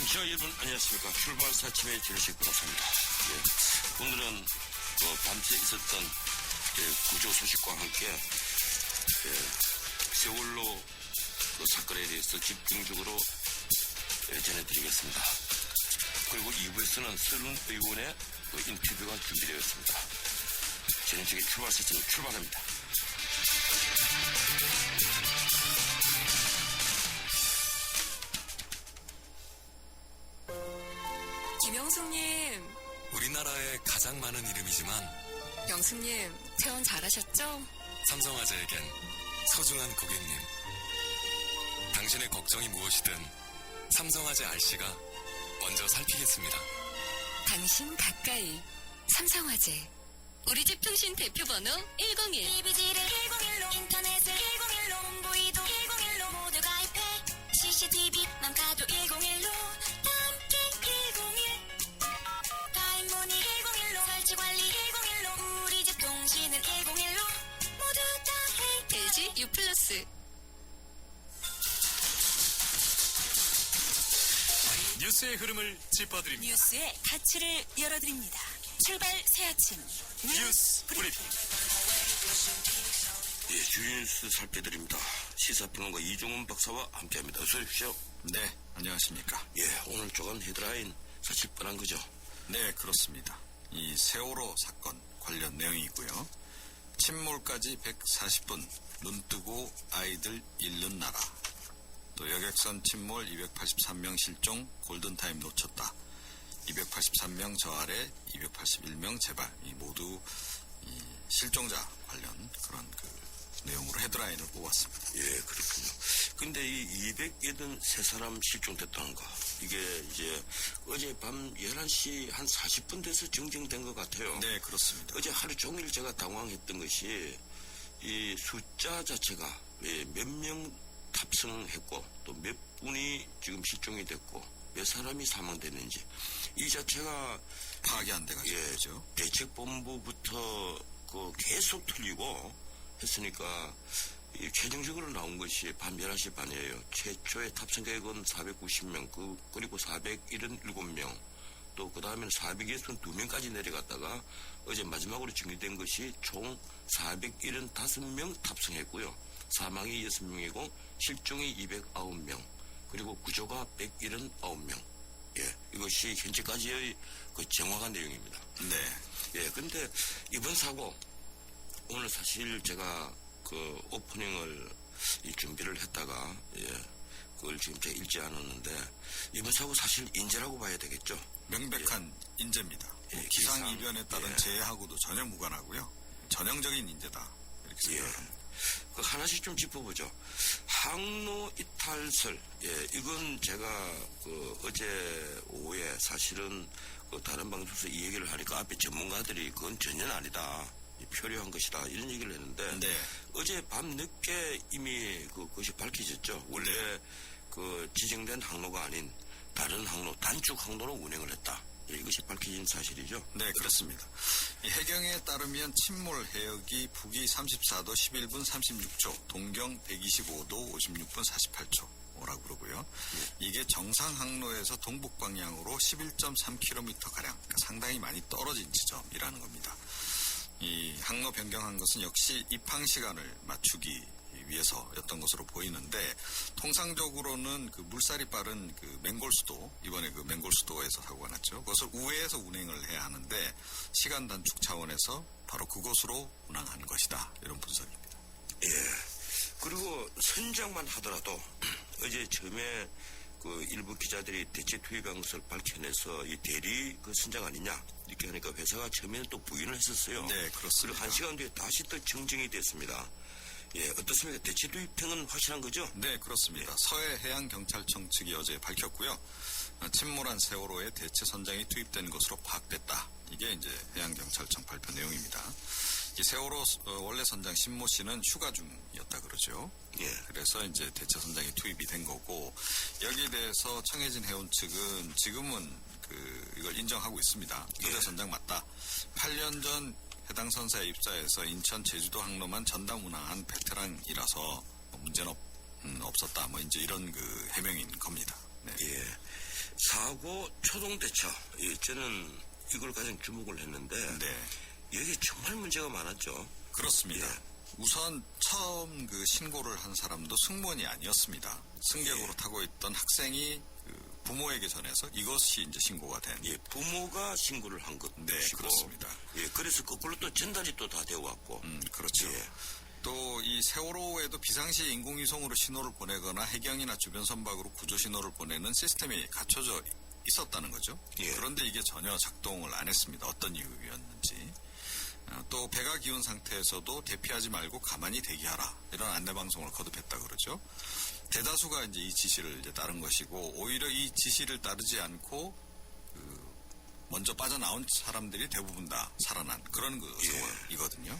청취자 여러분 안녕하십니까. 출발 사침의 지르식 변호사입니다. 오늘은 밤새 있었던 구조 소식과 함께 세월호 사건에 대해서 집중적으로 전해드리겠습니다. 그리고 2부에서는 서른 의원의 인터뷰가 준비되어 있습니다. 전현직의 출발 사침 출발합니다. 김영숙님. 우리나라에 가장 많은 이름이지만 영숙님, 퇴원 잘하셨죠? 삼성화재에겐 소중한 고객님. 당신의 걱정이 무엇이든 삼성화재 RC가 먼저 살피겠습니다. 당신 가까이 삼성화재. 우리 집 통신 대표번호 101. EBG를 101로 인터넷을 101로 홍보이도 101로 모두 가입해 CCTV만 가도 101로 함께 101 가입 문의 101로 설치 관리 101로 우리 집 통신은 101로 모두 다 해. LG U+. 뉴스의 흐름을 짚어드립니다. 뉴스의 가치를 열어드립니다. 출발 새 아침 뉴스 브리핑. 주뉴스 살펴드립니다. 시사평론가 이종훈 박사와 함께합니다. 어서 오십시오. 네, 안녕하십니까. 오늘 조간 헤드라인 사실 뻔한 거죠. 네, 그렇습니다. 이 세월호 사건 관련 내용이고요. 침몰까지 140분, 눈뜨고 아이들 잃는 나라. 또 여객선 침몰 283명 실종, 골든타임 놓쳤다. 283명 저 아래 281명 재발. 이 모두 이 실종자 관련 그런 내용으로 헤드라인을 뽑았습니다. 그렇군요. 근데 이 283사람 실종됐다는 거, 이게 이제 어젯밤 11시 한 40분 돼서 정정된 것 같아요. 네, 그렇습니다. 어제 하루 종일 제가 당황했던 것이 이 숫자 자체가 몇 명 탑승했고 또 몇 분이 지금 실종이 됐고 몇 사람이 사망됐는지 이 자체가 파악이 안 돼가지고. 대책본부부터 계속 틀리고 했으니까 최종적으로 나온 것이 밤 11시 반이에요. 최초의 탑승 계획은 490명, 그리고 477명, 또 그 다음에는 462명까지 내려갔다가 어제 마지막으로 정리된 것이 총 475명 탑승했고요. 사망이 6명이고 실종이 209명, 그리고 구조가 179명. 이것이 현재까지의 정확한 내용입니다. 네. 근데 이번 사고, 오늘 사실 제가 오프닝을 준비를 했다가 그걸 지금 제가 읽지 않았는데 이번 사고 사실 인재라고 봐야 되겠죠. 명백한 인재입니다. 기상 이변에 따른 재해하고도 전혀 무관하고요. 전형적인 인재다. 이렇게 생각합니다. 하나씩 좀 짚어보죠. 항로 이탈설. 이건 제가 어제 오후에 사실은 다른 방송에서 이 얘기를 하니까 앞에 전문가들이 그건 전혀 아니다. 표류한 것이다. 이런 얘기를 했는데 어제 밤 늦게 이미 그것이 밝혀졌죠. 원래 지정된 항로가 아닌 다른 항로, 단축 항로로 운행을 했다. 이것이 밝혀진 사실이죠. 네, 그렇습니다. 이 해경에 따르면 침몰 해역이 북위 34도 11분 36초, 동경 125도 56분 48초라고 그러고요. 이게 정상 항로에서 동북 방향으로 11.3km가량, 그러니까 상당히 많이 떨어진 지점이라는 겁니다. 이 항로 변경한 것은 역시 입항 시간을 맞추기 위해서였던 것으로 보이는데, 통상적으로는 물살이 빠른 맹골수도, 이번에 맹골수도에서 사고가 났죠. 그것을 우회해서 운행을 해야 하는데 시간 단축 차원에서 바로 그곳으로 운항한 것이다. 이런 분석입니다. 그리고 선장만 하더라도 어제 처음에 일부 기자들이 대체 투입한 것을 밝혀내서 이 대리 선장 아니냐 이렇게 하니까 회사가 처음에는 또 부인을 했었어요. 네, 그렇습니다. 그리고 1시간 뒤에 다시 또 정정이 됐습니다. 어떻습니까? 대체 투입행은 확실한 거죠? 네, 그렇습니다. 서해해양경찰청 측이 어제 밝혔고요. 침몰한 세월호에 대체 선장이 투입된 것으로 파악됐다. 이게 이제 해양경찰청 발표 내용입니다. 이 세월호 원래 선장 신모 씨는 휴가 중이었다 그러죠. 그래서 이제 대체 선장이 투입이 된 거고, 여기에 대해서 청해진 해운 측은 지금은 이걸 인정하고 있습니다. 교대 선장 맞다. 8년 전 해당 선사에 입사해서 인천 제주도 항로만 전담 운항한 베테랑이라서 문제는 없었다. 이제 이런 해명인 겁니다. 네. 사고 초동 대처. 예, 저는 이걸 가장 주목을 했는데 네. 여기 정말 문제가 많았죠. 그렇습니다. 예. 우선 처음 그 신고를 한 사람도 승무원이 아니었습니다. 승객으로 타고 있던 학생이 그 부모에게 전해서 이것이 이제 신고가 된. 예, 부모가 신고를 한 것이고. 네, 그렇습니다. 예, 그래서 거꾸로 또 전달이 또 다 되어 왔고. 그렇죠. 예. 또 이 세월호에도 비상시에 인공위성으로 신호를 보내거나 해경이나 주변 선박으로 구조 신호를 보내는 시스템이 갖춰져 있었다는 거죠. 예. 그런데 이게 전혀 작동을 안 했습니다. 어떤 이유였는지. 또 배가 기운 상태에서도 대피하지 말고 가만히 대기하라 이런 안내 방송을 거듭했다 그러죠. 대다수가 이제 이 지시를 이제 따른 것이고 오히려 이 지시를 따르지 않고 먼저 빠져나온 사람들이 대부분 다 살아난 그런 그 예. 상황이거든요.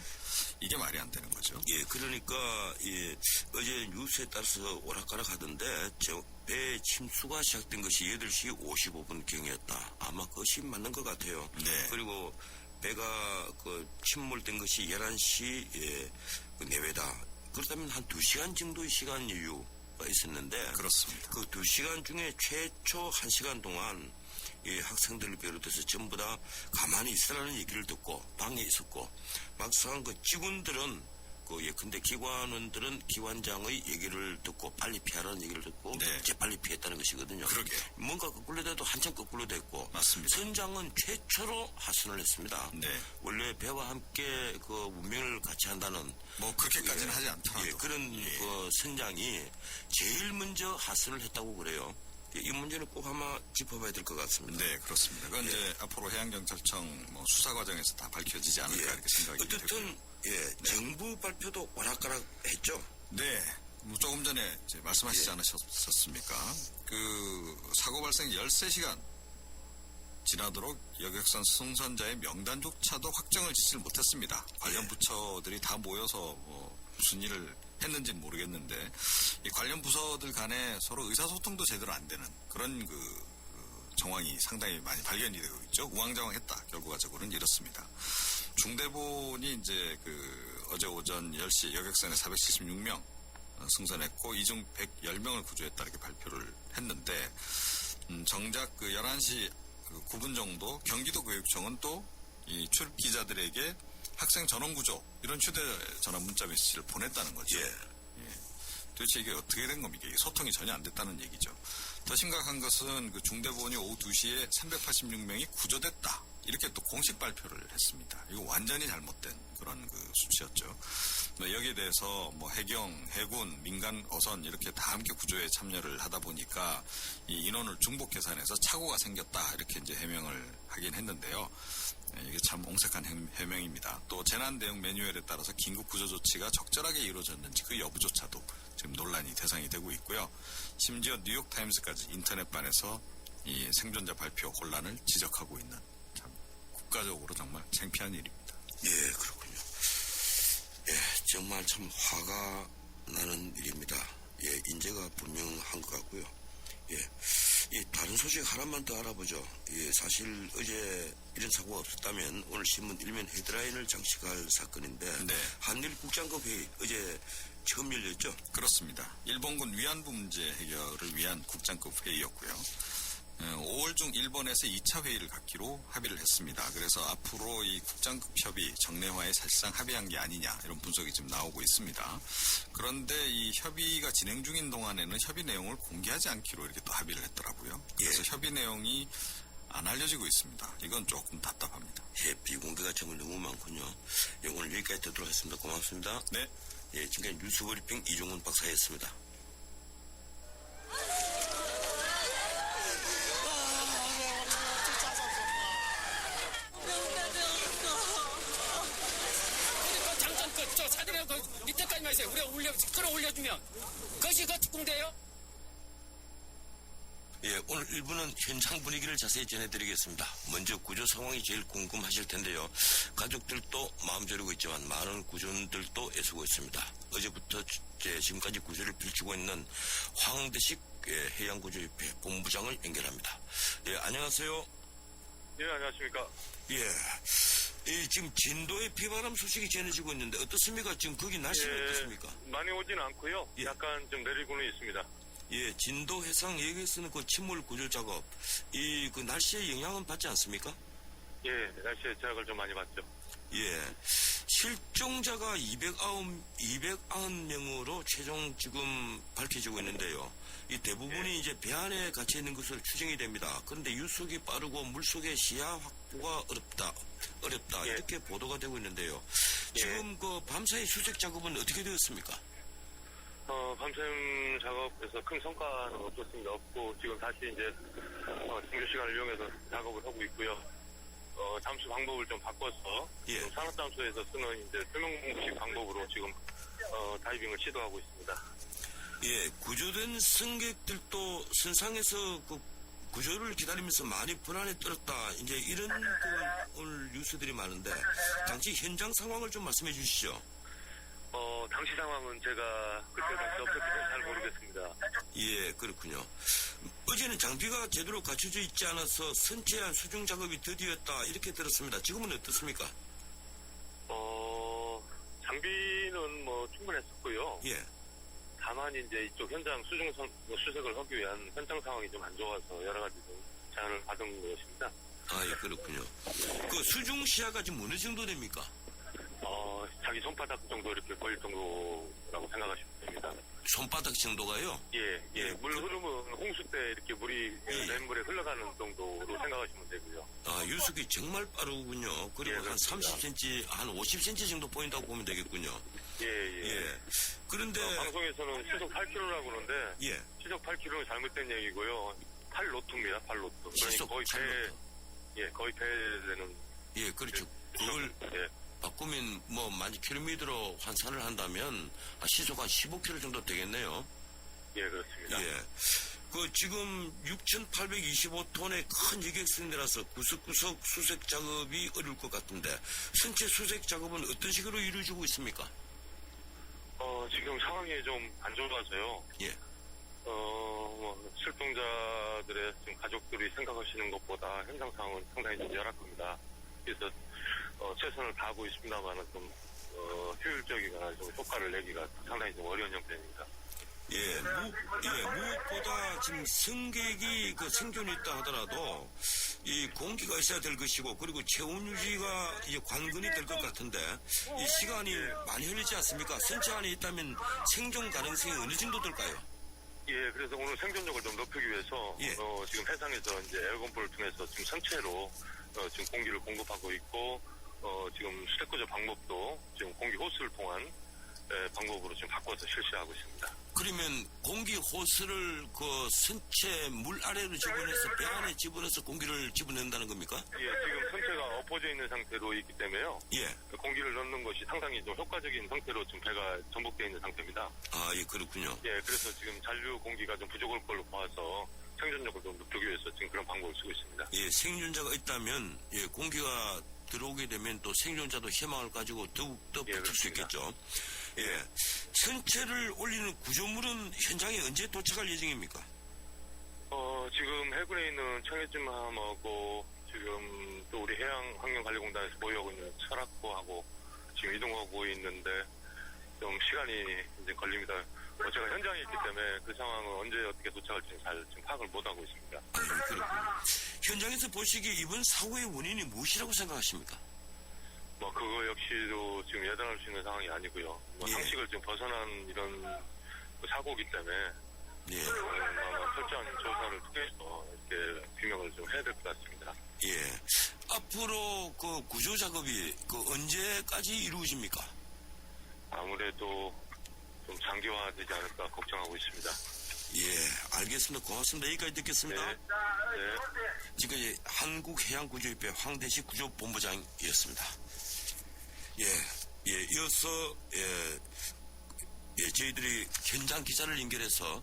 이게 말이 안 되는 거죠. 예, 그러니까 예, 어제 뉴스에 따라서 오락가락 하던데 배 침수가 시작된 것이 8시 55분경이었다. 아마 그것이 맞는 것 같아요. 네. 그리고 배가 그 침몰된 것이 11시 예, 그 내외다. 그렇다면 한 2시간 정도의 시간 여유가 있었는데 그렇습니다. 그 2시간 중에 최초 1시간 동안 이 학생들을 비롯해서 전부 다 가만히 있으라는 얘기를 듣고 방에 있었고 막상 그 직원들은 그 예컨대 기관원들은 기관장의 얘기를 듣고 빨리 피하라는 얘기를 듣고 네. 재빨리 피했다는 것이거든요. 그러게. 뭔가 거꾸로 돼도 한참 거꾸로 됐고 맞습니다. 선장은 최초로 하선을 했습니다. 네. 원래 배와 함께 그 운명을 같이 한다는 뭐 그렇게까지는 하지 않더라도 예, 그런 그 선장이 제일 먼저 하선을 했다고 그래요. 이 문제는 꼭 아마 짚어봐야 될 것 같습니다. 네, 그렇습니다. 그건 이제 앞으로 해양경찰청 뭐 수사 과정에서 다 밝혀지지 않을까 예. 이렇게 생각이 되고요. 어쨌든 예, 정부 발표도 오락가락 했죠. 네, 뭐 조금 전에 이제 말씀하시지 않으셨습니까? 그 사고 발생 13시간 지나도록 여객선 승선자의 명단조차도 확정을 짓지를 못했습니다. 관련 부처들이 다 모여서 뭐 무슨 일을 했는지는 모르겠는데 이 관련 부서들 간에 서로 의사소통도 제대로 안 되는 그런 그 정황이 상당히 많이 발견이 되고 있죠. 우왕좌왕했다. 결과적으로는 이렇습니다. 중대본이 이제 그 어제 오전 10시 여객선에 476명 승선했고 이 중 110명을 구조했다 이렇게 발표를 했는데 정작 그 11시 9분 정도 경기도 교육청은 또 이 출입 기자들에게 학생 전원 구조 이런 휴대전화 문자 메시지를 보냈다는 거죠. 예. 도대체 이게 어떻게 된 겁니까? 이게 소통이 전혀 안 됐다는 얘기죠. 더 심각한 것은 그 중대본이 오후 2시에 386명이 구조됐다. 이렇게 또 공식 발표를 했습니다. 이거 완전히 잘못된 그런 그 수치였죠. 여기에 대해서 뭐 해경, 해군, 민간 어선 이렇게 다 함께 구조에 참여를 하다 보니까 이 인원을 중복 계산해서 착오가 생겼다. 이렇게 이제 해명을 하긴 했는데요. 이게 참 옹색한 해명입니다. 또 재난 대응 매뉴얼에 따라서 긴급 구조 조치가 적절하게 이루어졌는지 그 여부조차도 지금 논란이 대상이 되고 있고요. 심지어 뉴욕타임스까지 인터넷판에서 이 생존자 발표 혼란을 지적하고 있는 참 국가적으로 정말 창피한 일입니다. 예, 그렇군요. 예, 정말 참 화가 나는 일입니다. 예, 인재가 분명한 것 같고요. 예, 이 다른 소식 하나만 더 알아보죠. 예, 사실 어제 이런 사고가 없었다면 오늘 신문 일면 헤드라인을 장식할 사건인데 네. 한일 국장급 회의 어제 처음 열렸죠. 그렇습니다. 일본군 위안부 문제 해결을 위한 국장급 회의였고요. 5월 중 일본에서 2차 회의를 갖기로 합의를 했습니다. 그래서 앞으로 이 국장급 협의 정례화에 사실상 합의한 게 아니냐 이런 분석이 지금 나오고 있습니다. 그런데 이 협의가 진행 중인 동안에는 협의 내용을 공개하지 않기로 이렇게 또 합의를 했더라고요. 그래서 협의 내용이 안 알려지고 있습니다. 이건 조금 답답합니다. 예, 비공개가 정말 너무 많군요. 예, 오늘 여기까지 듣도록 하겠습니다. 고맙습니다. 네. 예, 지금까지 뉴스브리핑 이종훈 박사였습니다. 잠깐 저 사진에 그 밑에까지만 있어요. 우리가 끌어올려주면 그것이 그 특공대예요? 예, 오늘 1부는 현장 분위기를 자세히 전해드리겠습니다. 먼저 구조 상황이 제일 궁금하실 텐데요. 가족들도 마음 졸이고 있지만 많은 구조원들도 애쓰고 있습니다. 어제부터 지금까지 구조를 펼치고 있는 황대식 해양구조협회 본부장을 연결합니다. 예, 안녕하세요. 예, 안녕하십니까. 예, 지금 진도의 비바람 소식이 전해지고 있는데 어떻습니까? 지금 거기 날씨는 어떻습니까? 많이 오진 않고요. 예. 약간 좀 내리고는 있습니다. 예, 진도 해상 예역에서는 그 침몰 구조 작업, 그 날씨의 영향은 받지 않습니까? 예, 날씨의 제약을 좀 많이 받죠. 예, 실종자가 290명으로 최종 지금 밝혀지고 있는데요. 이 대부분이 이제 배 안에 갇혀 있는 것으로 추정이 됩니다. 그런데 유속이 빠르고 물속의 시야 확보가 어렵다 예. 이렇게 보도가 되고 있는데요. 예. 지금 그 밤사이 수색 작업은 어떻게 되었습니까? 밤샘 작업에서 큰 성과는 없었습니다. 없고, 지금 다시 이제, 정규 시간을 이용해서 작업을 하고 있고요. 잠수 방법을 좀 바꿔서, 예. 산업잠수에서 쓰는 이제 투명식 방법으로 지금, 다이빙을 시도하고 있습니다. 예, 구조된 승객들도 선상에서 그 구조를 기다리면서 많이 불안에 떨었다. 이제 이런 오늘 뉴스들이 많은데 당시 현장 상황을 좀 말씀해 주시죠. 당시 상황은 제가 그때 당시 없었기 때문에 잘 모르겠습니다. 예, 그렇군요. 어제는 장비가 제대로 갖춰져 있지 않아서 선체한 수중 작업이 더디었다 이렇게 들었습니다. 지금은 어떻습니까? 장비는 뭐 충분했었고요. 예, 다만 이제 이쪽 현장 수색을 하기 위한 현장 상황이 좀 안 좋아서 여러 가지 좀 제한을 받은 것입니다. 아, 예, 그렇군요. 그 수중 시야가 지금 어느 정도 됩니까? 자기 손바닥 정도 이렇게 보일 정도라고 생각하시면 됩니다. 손바닥 정도가요? 예. 물 흐름은 홍수 때 이렇게 물이 냇물에 흘러가는 정도로 생각하시면 되고요. 아, 유속이 정말 빠르군요. 그리고 예, 한 그렇습니다. 30cm, 한 50cm 정도 보인다고 보면 되겠군요. 예. 예. 그런데, 방송에서는 시속 8km라고 그러는데 예, 시속 8km는 잘못된 얘기고요. 8노트입니다. 8노트. 시속 거의 8m. 거의 배되는. 예, 그렇죠. 그걸 예. 바꾸면 뭐 만약 킬로미터로 환산을 한다면 시속 한 15km 정도 되겠네요. 예, 그렇습니다. 예. 그 지금 6,825톤의 큰 여객선이라서 구석구석 수색 작업이 어려울 것 같은데 선체 수색 작업은 어떤 식으로 이루어지고 있습니까? 지금 상황이 좀 안 좋아서요. 예. 실종자들의 지금 가족들이 생각하시는 것보다 현장 상황은 상당히 좀 열악합니다. 그래서 최선을 다하고 있습니다만 좀 효율적이거나 좀 효과를 내기가 상당히 좀 어려운 형태입니다. 예, 무엇보다 지금 승객이 그 생존이 있다 하더라도 이 공기가 있어야 될 것이고 그리고 체온 유지가 이제 관건이 될 것 같은데 이 시간이 많이 흘리지 않습니까? 선체 안에 있다면 생존 가능성이 어느 정도 될까요? 예, 그래서 오늘 생존력을 좀 높이기 위해서 예. 지금 해상에서 이제 에어건포를 통해서 지금 선체로 지금 공기를 공급하고 있고 지금 수색구조 방법도 지금 공기 호스를 통한 방법으로 지금 바꿔서 실시하고 있습니다. 그러면 공기 호스를 그 선체 물 아래로 집어넣어서 배 안에 집어넣어서 공기를 집어낸다는 겁니까? 예, 지금 선체가 엎어져 있는 상태로 있기 때문에요. 예. 공기를 넣는 것이 상당히 좀 효과적인 상태로 지금 배가 전복되어 있는 상태입니다. 아, 예, 그렇군요. 예, 그래서 지금 잔류 공기가 좀 부족할 걸로 봐서 생존력을 좀 높이기 위해서 지금 그런 방법을 쓰고 있습니다. 예, 생존자가 있다면 예, 공기가 들어오게 되면 또 생존자도 희망을 가지고 더욱더 예, 버틸 수 그렇습니다. 있겠죠. 예. 선체를 올리는 구조물은 현장에 언제 도착할 예정입니까? 지금 해군에 있는 청해진함하고 지금 또 우리 해양환경관리공단에서 보유하고 있는 철학부하고 지금 이동하고 있는데 좀 시간이 이제 걸립니다. 제가 현장에 있기 때문에 그 상황은 언제 어떻게 도착할지 잘 지금 파악을 못하고 있습니다. 아, 그렇군요. 현장에서 보시기에 이번 사고의 원인이 무엇이라고 생각하십니까? 그거 역시도 지금 예단할 수 있는 상황이 아니고요. 예. 상식을 좀 벗어난 이런 사고이기 때문에 예. 아마 철저한 조사를 통해서 이렇게 규명을 좀 해야 될 것 같습니다. 예. 앞으로 그 구조 작업이 언제까지 이루어집니까? 아무래도 좀 장기화되지 않을까 걱정하고 있습니다. 예, 알겠습니다. 고맙습니다. 여기까지 듣겠습니다. 네. 지금까지 한국해양구조협회 황대식 구조본부장이었습니다. 예, 이어서 저희들이 현장 기자를 연결해서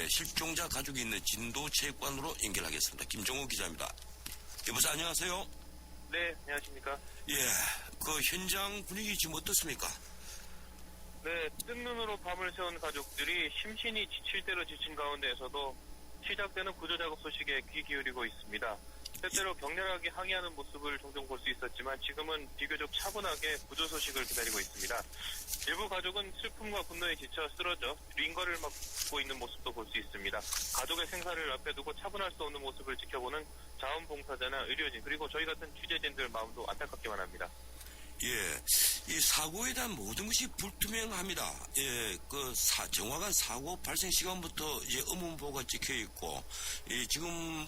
실종자 가족이 있는 진도체육관으로 연결하겠습니다. 김종호 기자입니다. 여보세요, 안녕하세요. 네, 안녕하십니까. 예, 그 현장 분위기 지금 어떻습니까? 네, 뜬 눈으로 밤을 새운 가족들이 심신이 지칠 대로 지친 가운데에서도 시작되는 구조작업 소식에 귀 기울이고 있습니다. 때때로 격렬하게 항의하는 모습을 종종 볼 수 있었지만 지금은 비교적 차분하게 구조 소식을 기다리고 있습니다. 일부 가족은 슬픔과 분노에 지쳐 쓰러져 링거를 맞고 있는 모습도 볼 수 있습니다. 가족의 생사를 앞에 두고 차분할 수 없는 모습을 지켜보는 자원봉사자나 의료진 그리고 저희 같은 취재진들 마음도 안타깝기만 합니다. 예, 이 사고에 대한 모든 것이 불투명합니다. 예, 정확한 사고 발생 시간부터 이제 의문보가 찍혀 있고, 지금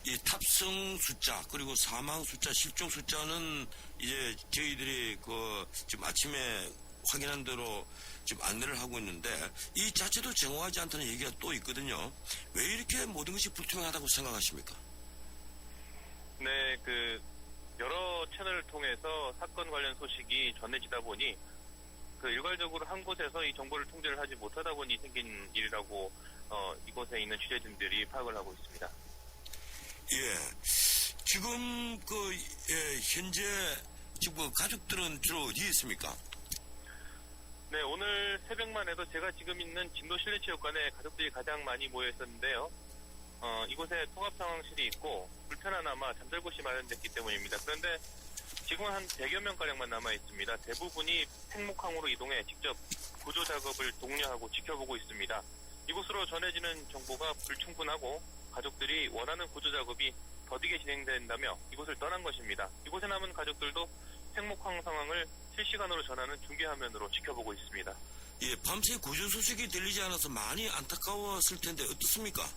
이 탑승 숫자, 그리고 사망 숫자, 실종 숫자는 이제 저희들이 지금 아침에 확인한 대로 지금 안내를 하고 있는데, 이 자체도 정확하지 않다는 얘기가 또 있거든요. 왜 이렇게 모든 것이 불투명하다고 생각하십니까? 네, 여러 채널을 통해서 사건 관련 소식이 전해지다 보니 일괄적으로 한 곳에서 이 정보를 통제를 하지 못하다 보니 생긴 일이라고 이곳에 있는 취재진들이 파악을 하고 있습니다. 예, 지금 현재 지금 가족들은 주로 어디에 있습니까? 네, 오늘 새벽만 해도 제가 지금 있는 진도 실내체육관에 가족들이 가장 많이 모여 있었는데요. 이곳에 통합상황실이 있고 불편하나마 잠잘 곳이 마련됐기 때문입니다. 그런데 지금은 한 100여 명가량만 남아 있습니다. 대부분이 팽목항으로 이동해 직접 구조 작업을 독려하고 지켜보고 있습니다. 이곳으로 전해지는 정보가 불충분하고 가족들이 원하는 구조 작업이 더디게 진행된다며 이곳을 떠난 것입니다. 이곳에 남은 가족들도 팽목항 상황을 실시간으로 전하는 중계화면으로 지켜보고 있습니다. 예, 밤새 구조 소식이 들리지 않아서 많이 안타까웠을 텐데 어떻습니까?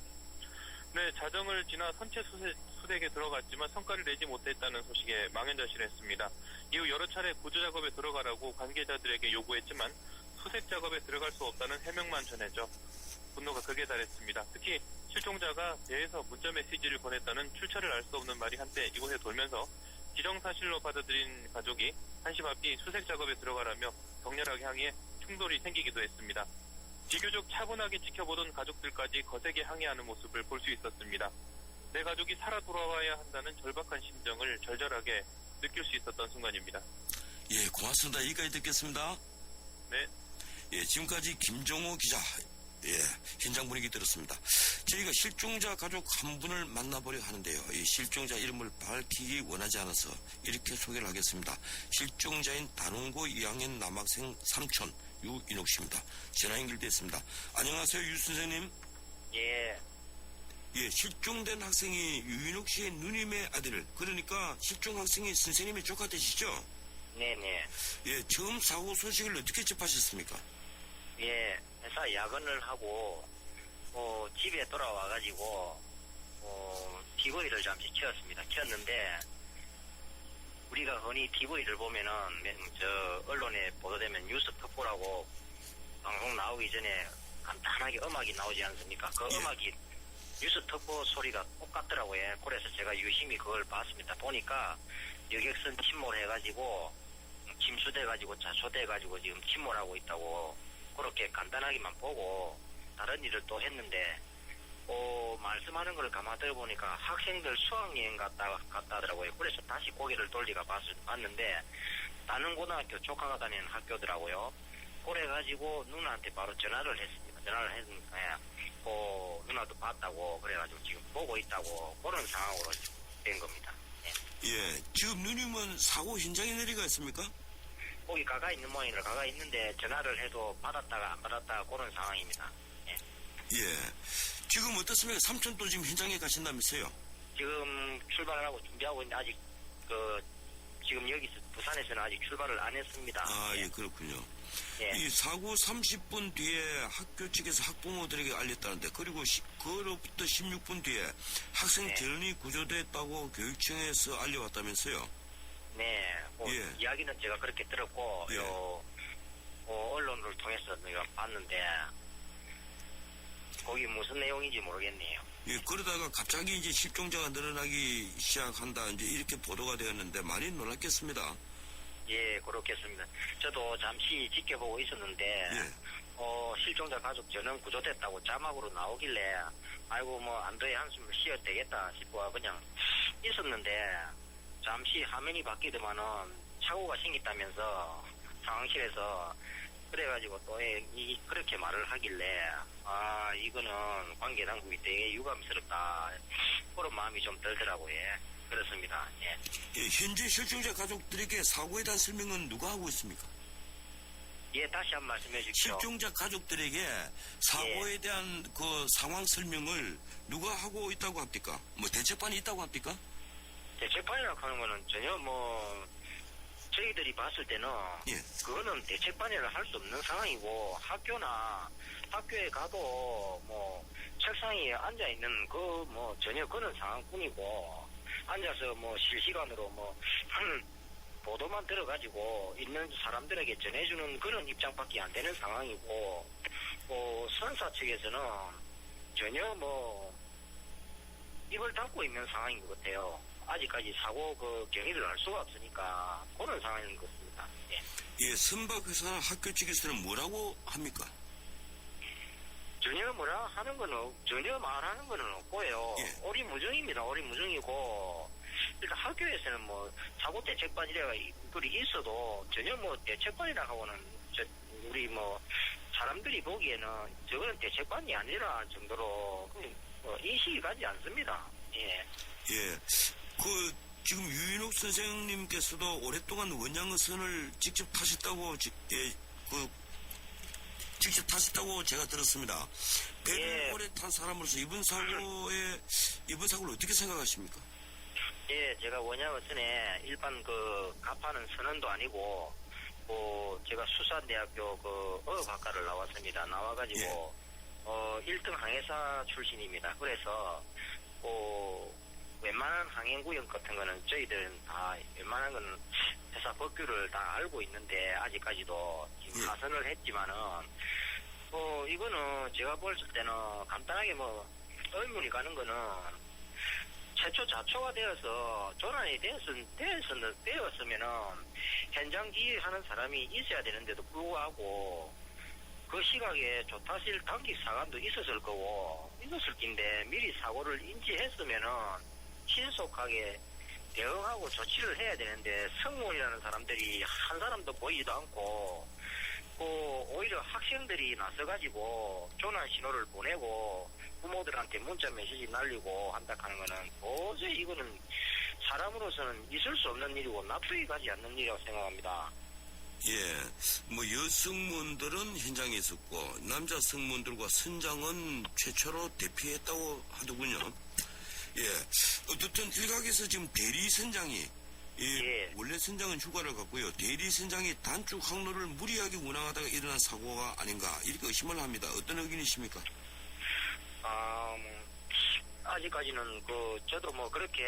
네, 자정을 지나 선체 수색에 들어갔지만 성과를 내지 못했다는 소식에 망연자실했습니다. 이후 여러 차례 구조 작업에 들어가라고 관계자들에게 요구했지만 수색 작업에 들어갈 수 없다는 해명만 전해져 분노가 극에 달했습니다. 특히 실종자가 배에서 문자 메시지를 보냈다는 출처를 알 수 없는 말이 한때 이곳에 돌면서 기정사실로 받아들인 가족이 한시 앞이 수색 작업에 들어가라며 격렬하게 항의해 충돌이 생기기도 했습니다. 비교적 차분하게 지켜보던 가족들까지 거세게 항의하는 모습을 볼 수 있었습니다. 내 가족이 살아 돌아와야 한다는 절박한 심정을 절절하게 느낄 수 있었던 순간입니다. 예, 고맙습니다. 여기까지 듣겠습니다. 네. 예, 지금까지 김종호 기자, 현장 분위기 들었습니다. 저희가 실종자 가족 한 분을 만나보려 하는데요. 이 실종자 이름을 밝히기 원하지 않아서 이렇게 소개를 하겠습니다. 실종자인 단원고 2학년 남학생 삼촌 유인옥 씨입니다. 전화 연결됐습니다. 안녕하세요, 유 선생님. 예, 예, 실종된 학생이 유인옥 씨의 누님의 아들, 그러니까 실종 학생이 선생님의 조카 되시죠? 네네. 예, 처음 사고 소식을 어떻게 접하셨습니까? 예, 회사 야근을 하고, 집에 돌아와가지고, TV를 잠시 켰습니다. 켰는데, 우리가 흔히 TV를 보면은, 언론에 보도되면 뉴스 특보라고 방송 나오기 전에 간단하게 음악이 나오지 않습니까? 그 음악이 뉴스 특보 소리가 똑같더라고요. 그래서 제가 유심히 그걸 봤습니다. 보니까 여객선 침몰해가지고, 침수돼가지고, 자초돼가지고 지금 침몰하고 있다고, 그렇게 간단하게만 보고, 다른 일을 또 했는데, 말씀하는 걸 가만 들어보니까 학생들 수학여행 갔다 하더라고요. 그래서 다시 고개를 돌리가 봤는데, 다른 고등학교 조카가 다니는 학교더라고요. 그래가지고 누나한테 바로 전화를 했습니다. 전화를 했으니까, 누나도 봤다고, 그래가지고 지금 보고 있다고, 그런 상황으로 된 겁니다. 예, 지금 누님은 사고 현장에 내려가 있습니까? 거기 가가 있는 모양이라 가가 있는데 전화를 해도 받았다가 안 받았다가 그런 상황입니다. 예. 지금 어떻습니까? 삼촌도 지금 현장에 가신다면서요? 지금 출발을 하고 준비하고 있는데 아직 지금 여기서 부산에서는 아직 출발을 안 했습니다. 아, 예, 그렇군요. 예. 이 사고 30분 뒤에 학교 측에서 학부모들에게 알렸다는데, 그리고 그로부터 16분 뒤에 학생 네. 전원이 구조됐다고 교육청에서 알려왔다면서요? 네, 예. 이야기는 제가 그렇게 들었고, 예. 언론을 통해서 내가 봤는데, 거기 무슨 내용인지 모르겠네요. 예, 그러다가 갑자기 이제 실종자가 늘어나기 시작한다, 이제 이렇게 보도가 되었는데, 많이 놀랐겠습니다. 예, 그렇겠습니다. 저도 잠시 지켜보고 있었는데, 예. 실종자 가족 전원 구조됐다고 자막으로 나오길래, 아이고, 안도의 한숨을 쉬어도 되겠다 싶어 그냥 있었는데, 잠시 화면이 바뀌더만은 사고가 생겼다면서 상황실에서 그래가지고 또 그렇게 말을 하길래 이거는 관계 당국이 되게 유감스럽다 그런 마음이 좀 들더라고요. 예. 그렇습니다. 예. 예, 현재 실종자 가족들에게 사고에 대한 설명은 누가 하고 있습니까? 예, 다시 한 번 말씀해 주십시오. 실종자 가족들에게 사고에 대한 그 상황 설명을 누가 하고 있다고 합니까? 뭐 대책반이 있다고 합니까? 대책반이라고 하는 거는 전혀 뭐 저희들이 봤을 때는 예. 그거는 대책반이라 할 수 없는 상황이고 학교에 가도 뭐 책상에 앉아 있는 그 뭐 전혀 그런 상황뿐이고 앉아서 뭐 실시간으로 뭐 보도만 들어가지고 있는 사람들에게 전해주는 그런 입장밖에 안 되는 상황이고 선사 측에서는 전혀 뭐 입을 닫고 있는 상황인 것 같아요. 아직까지 사고 그 경위를 알 수가 없으니까 그런 상황인 것 같습니다. 예. 예, 선박회사나 학교 측에서는 뭐라고 합니까? 전혀 뭐라 하는 거는 전혀 말하는 거는 없고요. 예. 오리무중입니다. 오리무중이고 일단 학교에서는 뭐 사고 대책반이라 그리 있어도 전혀 뭐 대책반이라고 하고는 우리 뭐 사람들이 보기에는 저거는 대책반이 아니라 정도로 인식이 가지 않습니다. 예. 예, 그 지금 유인옥 선생님께서도 오랫동안 원양어선을 직접 타셨다고 직접 타셨다고 제가 들었습니다. 배를 예. 오래 탄 사람으로서 이번 사고를 어떻게 생각하십니까? 예, 제가 원양어선에 일반 그 갑하는 선원도 아니고 제가 수산대학교 그 어업학과를 나왔습니다. 나와가지고 1등 항해사 출신입니다. 그래서 웬만한 항행구역 같은 거는 저희들은 다 웬만한 건 회사 법규를 다 알고 있는데 아직까지도 지금 하선을 했지만은 이거는 제가 볼 때는 간단하게 뭐 의문이 가는 거는 최초 자초가 되어서 전환이 되었으면은 현장 지휘하는 사람이 있어야 되는데도 불구하고 그 시각에 조타실 단기 사관도 있었을 긴데 미리 사고를 인지했으면은 신속하게 대응하고 조치를 해야 되는데 승무원이라는 사람들이 한 사람도 보이지도 않고 오히려 학생들이 나서가지고 조난 신호를 보내고 부모들한테 문자 메시지 날리고 한다 하는 거는 도저히 이거는 사람으로서는 있을 수 없는 일이고 납득이 가지 않는 일이라고 생각합니다. 예, 뭐 여승무원들은 현장에 있었고 남자 승무원들과 선장은 최초로 대피했다고 하더군요. 예, 어쨌든 일각에서 지금 대리 선장이 예. 원래 선장은 휴가를 갔고요. 대리 선장이 단축 항로를 무리하게 운항하다가 일어난 사고가 아닌가 이렇게 의심을 합니다. 어떤 의견이십니까? 아직까지는 저도 뭐 그렇게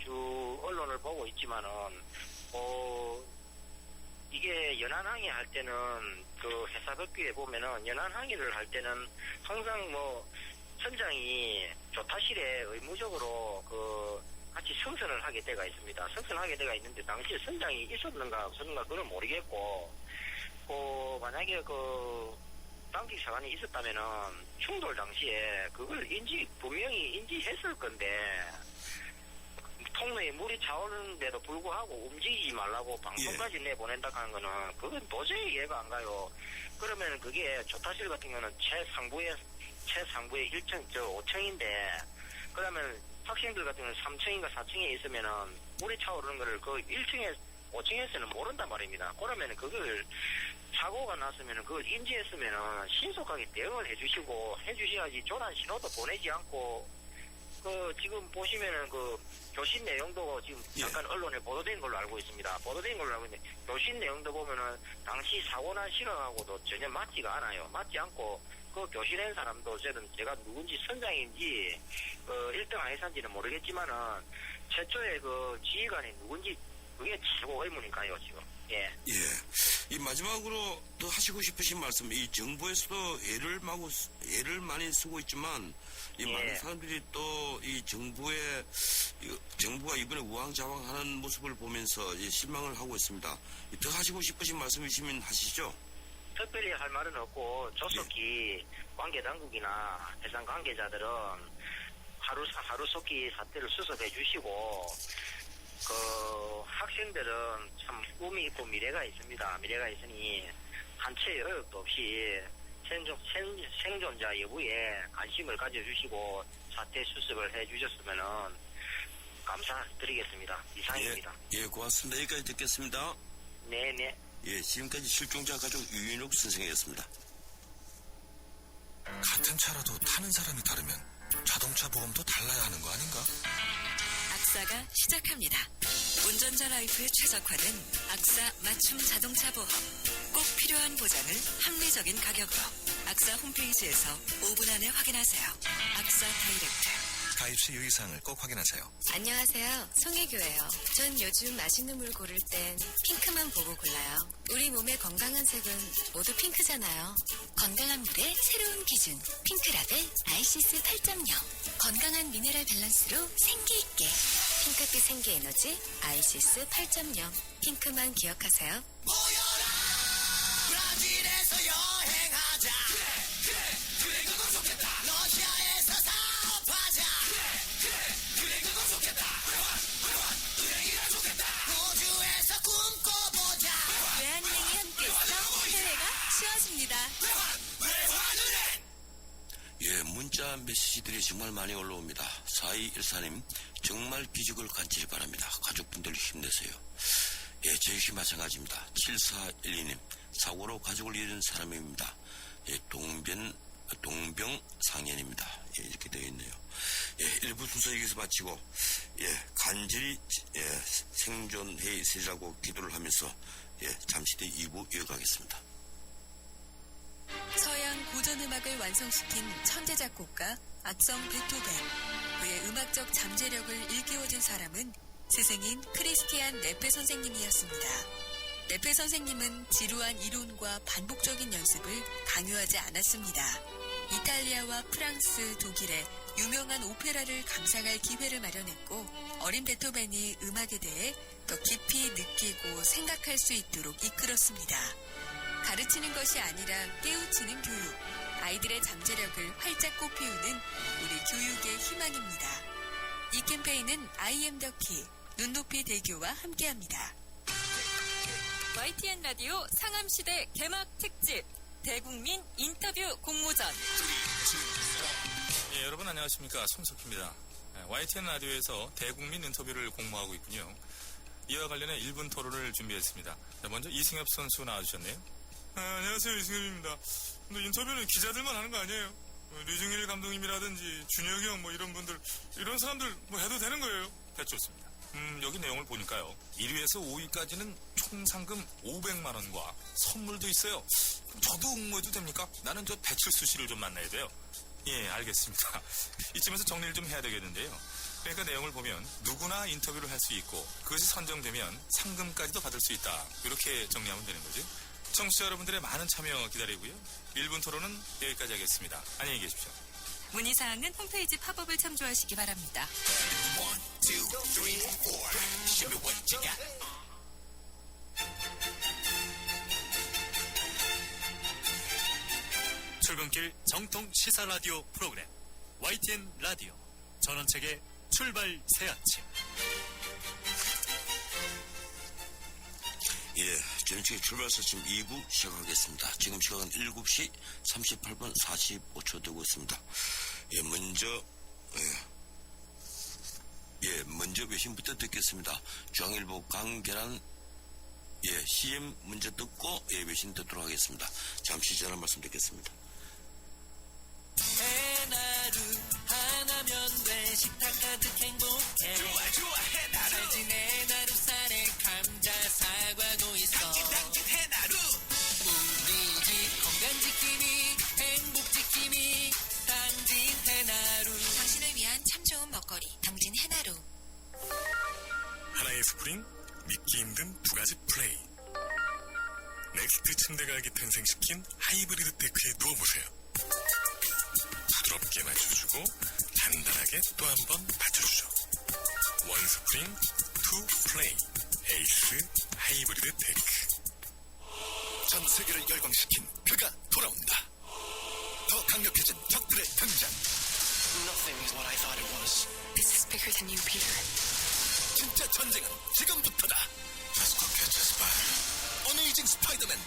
주 언론을 보고 있지만은 이게 연안항해 할 때는 그 회사 법규에 보면은 연안항해를 할 때는 항상 뭐 선장이 조타실에 의무적으로 같이 승선을 하게 돼가 있습니다. 승선하게 돼가 있는데 당시에 선장이 있었는가 없었는가 그건 모르겠고 만약에 단기 사관이 있었다면은 충돌 당시에 그걸 분명히 인지했을 건데 통로에 물이 차오르는데도 불구하고 움직이지 말라고 방송까지 내보낸다 하는 거는 그건 도저히 이해가 안 가요. 그러면 그게 조타실 같은 거는 최상부의 1층, 5층인데 그러면 학생들 같은 경우는 3층인가 4층에 있으면은 물이 차오르는 거를 1층에 5층에서는 모른단 말입니다. 그러면 그걸 사고가 났으면은 그걸 인지했으면은 신속하게 대응을 해주셔야지 조난 신호도 보내지 않고 지금 보시면은 교신 내용도 지금 잠깐 언론에 보도된 걸로 알고 있습니다. 보도된 걸로 알고 있는데 교신 내용도 보면은 당시 사고 난 신호하고도 전혀 맞지가 않아요. 맞지 않고 교신한 사람도 제가 누군지 선장인지 1등 항해사인지는 모르겠지만은 최초에 지휘관이 누군지 그게 최고 의문인가요 지금? 예. 예. 이 마지막으로 더 하시고 싶으신 말씀, 이 정부에서도 애를 많이 쓰고 있지만 많은 사람들이 또 이 정부가 이번에 우왕좌왕하는 모습을 보면서 실망을 하고 있습니다. 더 하시고 싶으신 말씀 있으면 하시죠. 특별히 할 말은 없고 조속히 관계당국이나 해상 관계자들은 하루속히 사태를 수습해 주시고 학생들은 참 꿈이 있고 미래가 있습니다. 미래가 있으니 한치의 의욕도 없이 생존자 여부에 관심을 가져주시고 사태 수습을 해주셨으면은 감사드리겠습니다. 이상입니다. 예, 고맙습니다. 여기까지 듣겠습니다. 네네. 예, 지금까지 실종자 가족 유인욱 선생이었습니다. 같은 차라도 타는 사람이 다르면 자동차 보험도 달라야 하는 거 아닌가? 악사가 시작합니다. 운전자 라이프에 최적화된 악사 맞춤 자동차 보험. 꼭 필요한 보장을 합리적인 가격으로. 악사 홈페이지에서 5분 안에 확인하세요. 악사 다이렉트. 가입 시 유의사항을 꼭 확인하세요. 안녕하세요. 송혜교예요. 전 요즘 맛있는 물 고를 땐 핑크만 보고 골라요. 우리 몸의 건강한 색은 모두 핑크잖아요. 건강한 물의 새로운 기준. 핑크라벨 아이시스 8.0. 건강한 미네랄 밸런스로 생기있게. 핑크빛 생기에너지 아이시스 8.0. 핑크만 기억하세요. 브라질에서 여행하자. 그래 그거 좋겠다. 러시아에서 사업하자. 그래 그거 좋겠다. 은행이라 좋겠다. 호주에서 꿈꿔보자. 외환은행이 함께해서 해외가 쉬워집니다. 예, 문자 메시지들이 정말 많이 올라옵니다. 4214님, 정말 기적을 간절히 바랍니다. 가족분들 힘내세요. 예, 저 역시 마찬가지입니다. 7412님, 사고로 가족을 잃은 사람입니다. 예, 동병상련입니다. 예, 이렇게 되어 있네요. 예, 1부 순서 여기서 마치고, 예, 간절히, 예, 생존해 있으리라고 기도를 하면서, 예, 잠시 뒤 2부 이어가겠습니다. 서양 고전음악을 완성시킨 천재 작곡가 악성 베토벤. 그의 음악적 잠재력을 일깨워준 사람은 스승인 크리스티안 네페 선생님이었습니다. 네페 선생님은 지루한 이론과 반복적인 연습을 강요하지 않았습니다. 이탈리아와 프랑스, 독일의 유명한 오페라를 감상할 기회를 마련했고 어린 베토벤이 음악에 대해 더 깊이 느끼고 생각할 수 있도록 이끌었습니다. 가르치는 것이 아니라 깨우치는 교육. 아이들의 잠재력을 활짝 꽃피우는 우리 교육의 희망입니다. 이 캠페인은 I am the key, 눈높이 대교와 함께합니다. YTN 라디오 상암시대 개막 특집 대국민 인터뷰 공모전. 예, 여러분 안녕하십니까. 손석희입니다. YTN 라디오에서 대국민 인터뷰를 공모하고 있군요. 이와 관련해 1분 토론을 준비했습니다. 먼저 이승엽 선수 나와주셨네요. 안녕하세요, 이승엽입니다. 근데 인터뷰는 기자들만 하는 거 아니에요? 류중일 감독님이라든지 준혁이 형 이런 분들, 이런 사람들 해도 되는 거예요? 네, 좋습니다. 여기 내용을 보니까요. 1위에서 5위까지는 총 상금 500만 원과 선물도 있어요. 저도 응모해도 됩니까? 나는 저 배칠수 씨를 좀 만나야 돼요. 예, 알겠습니다. 이쯤에서 정리를 좀 해야 되겠는데요. 그러니까 내용을 보면 누구나 인터뷰를 할 수 있고 그것이 선정되면 상금까지도 받을 수 있다. 이렇게 정리하면 되는 거죠. 청취자 여러분들의 많은 참여 기다리고요. 1분 토론은 여기까지 하겠습니다. 안녕히 계십시오. 문의사항은 홈페이지 팝업을 참조하시기 바랍니다. 1, 2, 3, 4. Show me what you got. 출근길 정통 시사 라디오 프로그램 YTN 라디오 전원책의 출발 새 아침. 예, 전체의 출발서 지금 2부 시작하겠습니다. 지금 시각은 7시 38분 45초 되고 있습니다. 예, 먼저 외신부터 듣겠습니다. 중앙일보 강계란, 예, CM 문제 듣고, 예, 외신 듣도록 하겠습니다. 잠시 전화 말씀 듣겠습니다. 해나루 하나면 돼. 식탁 가득 행복해. 좋아 해나루. 알지 해나루 쌀에 감자 사과도 있어. 당진 해나루. 우리 집 건강 지킴이 행복 지킴이 당진 해나루. 당신을 위한 참 좋은 먹거리 당진 해나루. 하나의 스프링, 믿기 힘든 두 가지 플레이. 넥스트 침대 가격이 탄생시킨 하이브리드 테크에 누워보세요. 부드럽게 맞춰주고 단단하게 또 한 번 받쳐주죠. 원 스프링, 투 플레이. 에이스 하이브리드 테크. 전 세계를 열광시킨 그가 돌아온다. 더 강력해진 적들의 등장. Nothing is what I thought it was. This is bigger than you, Peter. 진짜 전쟁은 지금부터다. 어메이징 스파이더맨 2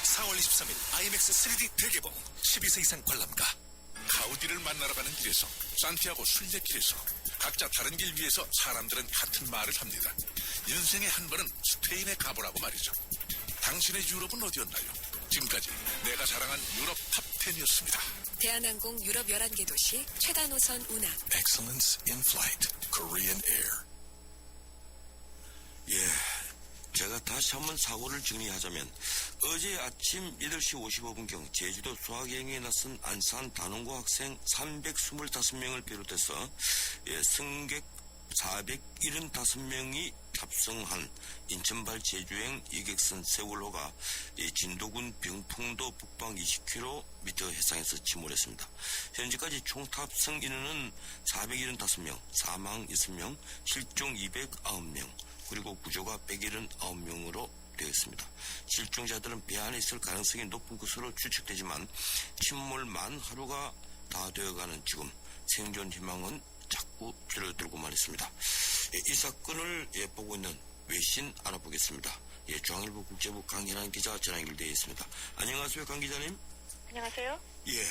4월 23일 IMAX 3D 대개봉 12세 이상 관람가 가우디를 만나러 가는 길에서 산티아고 순례길에서 각자 다른 길 위에서 사람들은 같은 말을 합니다. 인생에 한 번은 스페인에 가보라고 말이죠. 당신의 유럽은 어디였나요? 지금까지 내가 자랑한 유럽 탑10이었습니다. 대한항공 유럽 11개 도시 최다 노선 운항. Excellence in Flight, Korean Air. 예, 제가 다시 한번 사고를 정리하자면 어제 아침 8시 55분경 제주도 수학여행에 나선 안산 단원고 학생 325명을 비롯해서 승객 475명이 탑승한 인천발 제주행 이객선 세월호가 진도군 병풍도 북방 20km 해상에서 침몰했습니다. 현재까지 총 탑승 인원은 475명, 사망 6명, 실종 209명, 그리고 구조가 179명으로 되었습니다. 실종자들은 배 안에 있을 가능성이 높은 것으로 추측되지만 침몰 만 하루가 다 되어가는 지금 생존 희망은 자꾸 줄어들고만 있습니다. 이 사건을 보고 있는 외신 알아보겠습니다. 중앙일보 국제부 강현안 기자 전화 연결되어 있습니다. 안녕하세요, 강 기자님. 안녕하세요. 예,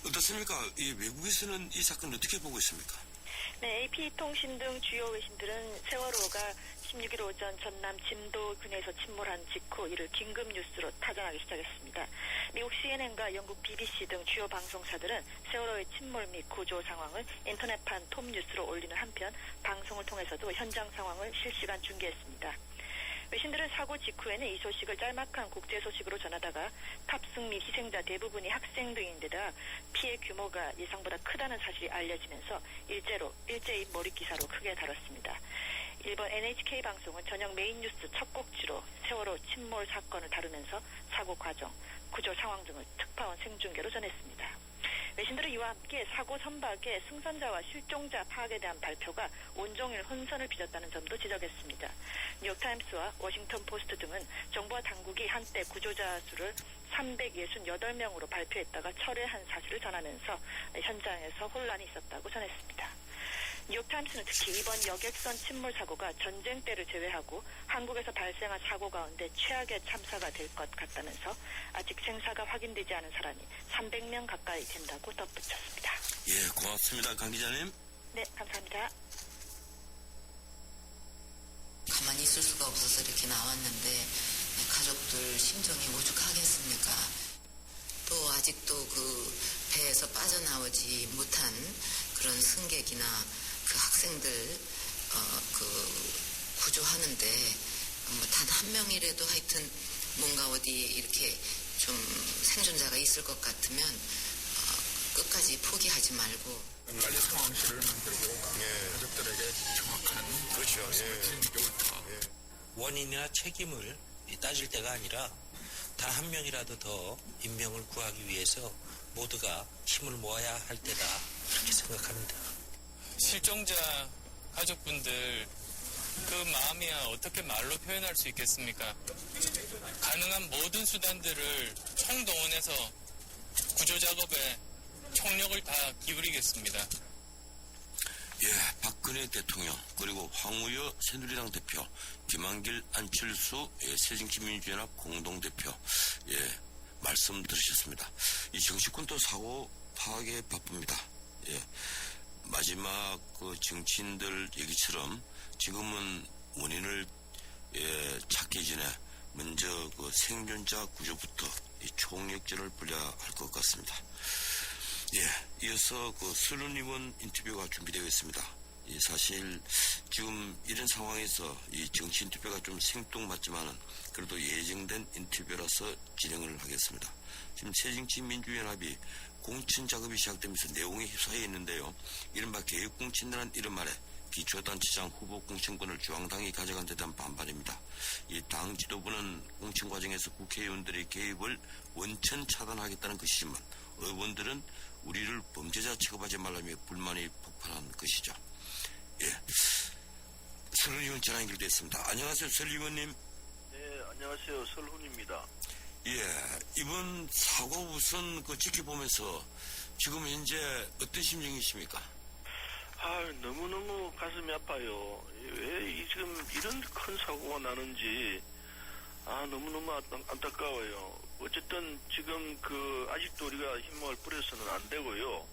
어떻습니까? 외국에서는 이 사건을 어떻게 보고 있습니까? 네, AP통신 등 주요 외신들은 세월호가 16일 오전 전남 진도군에서 침몰한 직후 이를 긴급 뉴스로 타전하기 시작했습니다. 미국 CNN과 영국 BBC 등 주요 방송사들은 세월호의 침몰 및 구조 상황을 인터넷판 톱 뉴스로 올리는 한편 방송을 통해서도 현장 상황을 실시간 중계했습니다. 외신들은 사고 직후에는 이 소식을 짤막한 국제 소식으로 전하다가 탑승 및 희생자 대부분이 학생 등인데다 피해 규모가 예상보다 크다는 사실이 알려지면서 일제히 머릿기사로 크게 다뤘습니다. 일본 NHK 방송은 저녁 메인 뉴스 첫 곡지로 세월호 침몰 사건을 다루면서 사고 과정, 구조 상황 등을 특파원 생중계로 전했습니다. 외신들은 이와 함께 사고 선박의 승선자와 실종자 파악에 대한 발표가 온종일 혼선을 빚었다는 점도 지적했습니다. 뉴욕타임스와 워싱턴 포스트 등은 정부와 당국이 한때 구조자 수를 368명으로 발표했다가 철회한 사실을 전하면서 현장에서 혼란이 있었다고 전했습니다. 뉴욕타임스는 특히 이번 여객선 침몰 사고가 전쟁 때를 제외하고 한국에서 발생한 사고 가운데 최악의 참사가 될 것 같다면서 아직 생사가 확인되지 않은 사람이 300명 가까이 된다고 덧붙였습니다. 예, 고맙습니다, 강 기자님. 네, 감사합니다. 가만히 있을 수가 없어서 이렇게 나왔는데 가족들 심정이 오죽하겠습니까? 또 아직도 그 배에서 빠져나오지 못한 그런 승객이나 그 학생들 그 구조하는데 단 한 명이라도 하여튼 뭔가 어디 이렇게 좀 생존자가 있을 것 같으면 끝까지 포기하지 말고 빨리 상황실을 만들고 가족들에게 정확한 말씀을 드리는 게 옳다. 원인이나 책임을 따질 때가 아니라 단 한 명이라도 더 인명을 구하기 위해서 모두가 힘을 모아야 할 때다, 그렇게 생각합니다. 실종자 가족분들 그 마음이야 어떻게 말로 표현할 수 있겠습니까? 가능한 모든 수단들을 총동원해서 구조 작업에 총력을 다 기울이겠습니다. 예, 박근혜 대통령 그리고 황우여 새누리당 대표, 김한길 안철수 새정치민주연합 공동대표 말씀 들으셨습니다. 이 정치권도 사고 파악에 바쁩니다. 예, 마지막 그 정치인들 얘기처럼 지금은 원인을 찾기 전에 먼저 그 생존자 구조부터 이 총력전을 벌여야 할 것 같습니다. 예, 이어서 그 설훈 의원 인터뷰가 준비되어 있습니다. 사실 지금 이런 상황에서 이 정치 인터뷰가 좀 생뚱맞지만은 그래도 예정된 인터뷰라서 진행을 하겠습니다. 지금 새정치민주연합이 공천 작업이 시작되면서 내용에 휩싸여 있는데요. 이른바 개혁공천이라는 이름 아래 기초단체장 후보 공천권을 중앙당이 가져간 데 대한 반발입니다. 이 당 지도부는 공천 과정에서 국회의원들의 개입을 원천 차단하겠다는 것이지만 의원들은 우리를 범죄자 취급하지 말라며 불만이 폭발한 것이죠. 예, 설훈 의원 전화 연결됐습니다. 안녕하세요, 설훈 의원님. 네, 안녕하세요, 설훈입니다. 예, 이번 사고 우선 지켜보면서 지금 현재 어떤 심정이십니까? 너무너무 가슴이 아파요. 왜 지금 이런 큰 사고가 나는지, 너무너무 안타까워요. 어쨌든 지금 아직도 우리가 힘을 뿌려서는 안 되고요.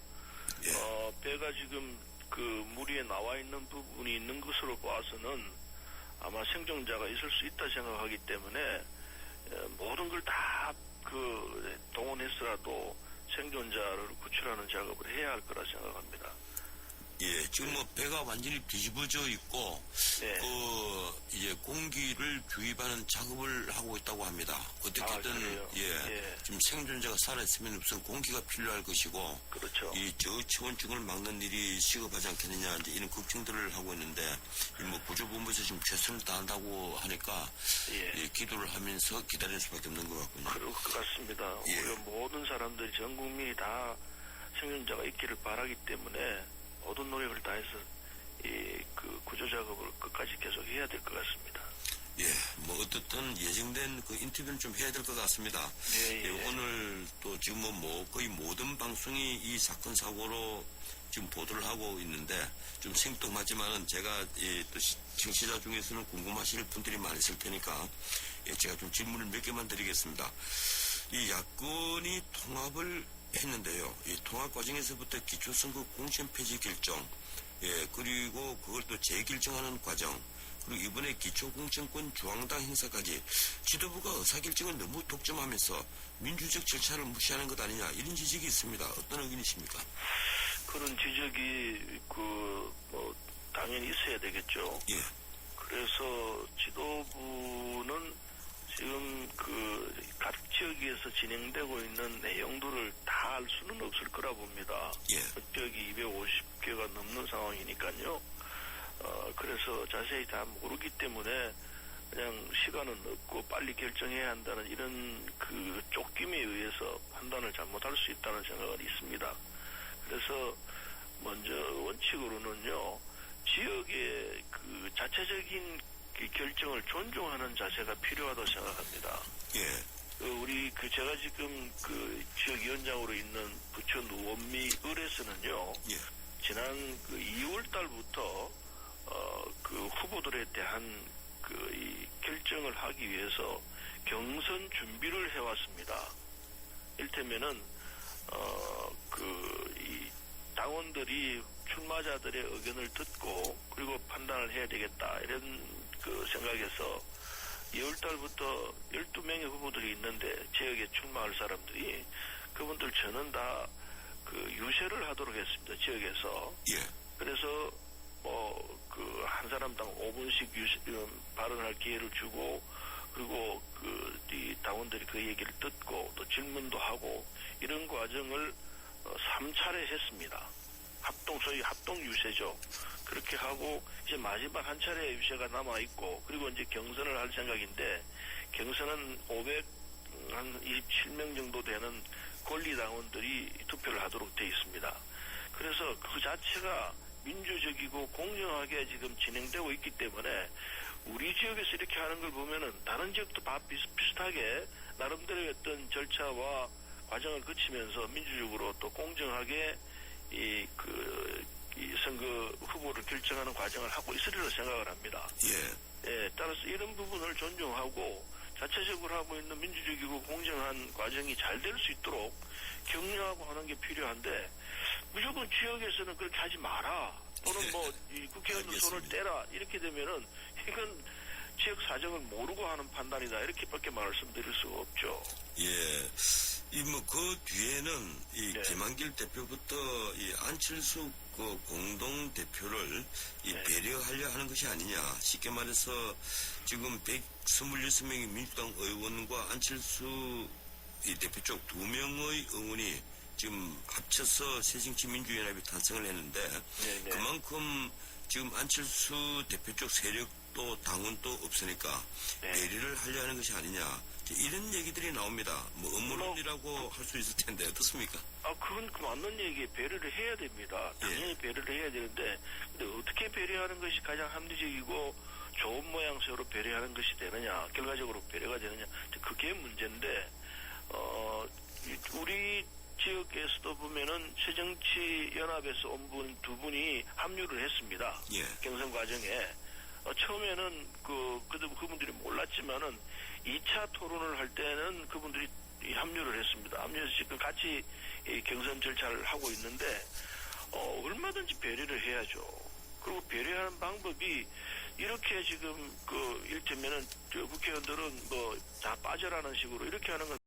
배가 지금 물 위에 나와 있는 부분이 있는 것으로 봐서는 아마 생존자가 있을 수 있다 생각하기 때문에 모든 걸 다 동원해서라도 생존자를 구출하는 작업을 해야 할 거라 생각합니다. 예, 지금 뭐 배가 완전히 뒤집어져 있고, 이제 공기를 주입하는 작업을 하고 있다고 합니다. 어떻게든, 지금 생존자가 살아있으면 우선 공기가 필요할 것이고, 그렇죠. 이 저체온증을 막는 일이 시급하지 않겠느냐, 이제 이런 걱정들을 하고 있는데, 구조본부에서 지금 최선을 다한다고 하니까, 기도를 하면서 기다릴 수밖에 없는 것 같군요. 그럴 것 같습니다. 우리 모든 사람들이 전 국민이 다 생존자가 있기를 바라기 때문에, 모든 노력을 다해서 구조 작업을 끝까지 계속 해야 될 것 같습니다. 뭐 어떻든 예정된 인터뷰는 좀 해야 될 것 같습니다. 오늘 또 지금 거의 모든 방송이 이 사건 사고로 지금 보도를 하고 있는데 좀 생뚱하지만은 제가 또 청취자 중에서는 궁금하실 분들이 많이 있을 테니까 제가 좀 질문을 몇 개만 드리겠습니다. 이 야권이 통합을 했는데요. 이 통합 과정에서부터 기초선거 공천 폐지 결정, 그리고 그걸 또 재결정하는 과정, 그리고 이번에 기초공천권 중앙당 행사까지 지도부가 의사결정을 너무 독점하면서 민주적 절차를 무시하는 것 아니냐 이런 지적이 있습니다. 어떤 의견이십니까? 그런 지적이 당연히 있어야 되겠죠. 그래서 지도부는 지금 각 지역에서 진행되고 있는 내용들을 다 알 수는 없을 거라 봅니다. 지역이 250개가 넘는 상황이니까요. 그래서 자세히 다 모르기 때문에 그냥 시간은 없고 빨리 결정해야 한다는 이런 쫓김에 의해서 판단을 잘못할 수 있다는 생각은 있습니다. 그래서 먼저 원칙으로는요, 지역의 자체적인 결정을 존중하는 자세가 필요하다고 생각합니다. 우리 제가 지금 지역위원장으로 있는 부천 우원미 을에서는요, 지난 2월 달부터 후보들에 대한 이 결정을 하기 위해서 경선 준비를 해왔습니다. 이를테면은 이 당원들이 출마자들의 의견을 듣고 그리고 판단을 해야 되겠다 이런 생각에서 2월 달부터 12명의 후보들이 있는데 지역에 출마할 사람들이 그분들 저는 다 유세를 하도록 했습니다. 지역에서. 그래서 한 사람당 5분씩 발언할 기회를 주고 그리고 이 당원들이 그 얘기를 듣고 또 질문도 하고 이런 과정을 3차례 했습니다. 소위 합동 유세죠. 그렇게 하고 이제 마지막 한 차례 유세가 남아 있고 그리고 이제 경선을 할 생각인데 경선은 527명 정도 되는 권리당원들이 투표를 하도록 돼 있습니다. 그래서 그 자체가 민주적이고 공정하게 지금 진행되고 있기 때문에 우리 지역에서 이렇게 하는 걸 보면은 다른 지역도 다 비슷하게 나름대로의 어떤 절차와 과정을 거치면서 민주적으로 또 공정하게 이 선거 후보를 결정하는 과정을 하고 있으리라 생각을 합니다. 따라서 이런 부분을 존중하고 자체적으로 하고 있는 민주적이고 공정한 과정이 잘 될 수 있도록 격려하고 하는 게 필요한데 무조건 지역에서는 그렇게 하지 마라 또는 이 국회의원들 손을 떼라 이렇게 되면은 이건 지역 사정을 모르고 하는 판단이다 이렇게밖에 말씀드릴 수가 없죠. 그 뒤에는 김한길 대표부터 이 안철수 공동 대표를 배려하려 하는 것이 아니냐. 쉽게 말해서 지금 126명의 민주당 의원과 안철수 대표 쪽 2명의 의원이 지금 합쳐서 새정치민주연합이 탄생을 했는데 그만큼 지금 안철수 대표 쪽 세력도 당원도 없으니까 배려를 하려 하는 것이 아니냐. 이런 얘기들이 나옵니다. 음모론이라고 할 수 있을 텐데 어떻습니까? 그건 맞는 얘기에 배려를 해야 됩니다. 당연히 배려를 해야 되는데 근데 어떻게 배려하는 것이 가장 합리적이고 좋은 모양새로 배려하는 것이 되느냐, 결과적으로 배려가 되느냐, 그게 문제인데 우리 지역에서도 보면은 새정치연합에서 온 분 두 분이 합류를 했습니다. 예. 경선 과정에. 처음에는 그분들이 몰랐지만은 2차 토론을 할 때는 그분들이 합류를 했습니다. 합류해서 지금 같이 이 경선 절차를 하고 있는데, 얼마든지 배려를 해야죠. 그리고 배려하는 방법이 이렇게 지금 이를테면은 국회의원들은 뭐 다 빠져라는 식으로 이렇게 하는 건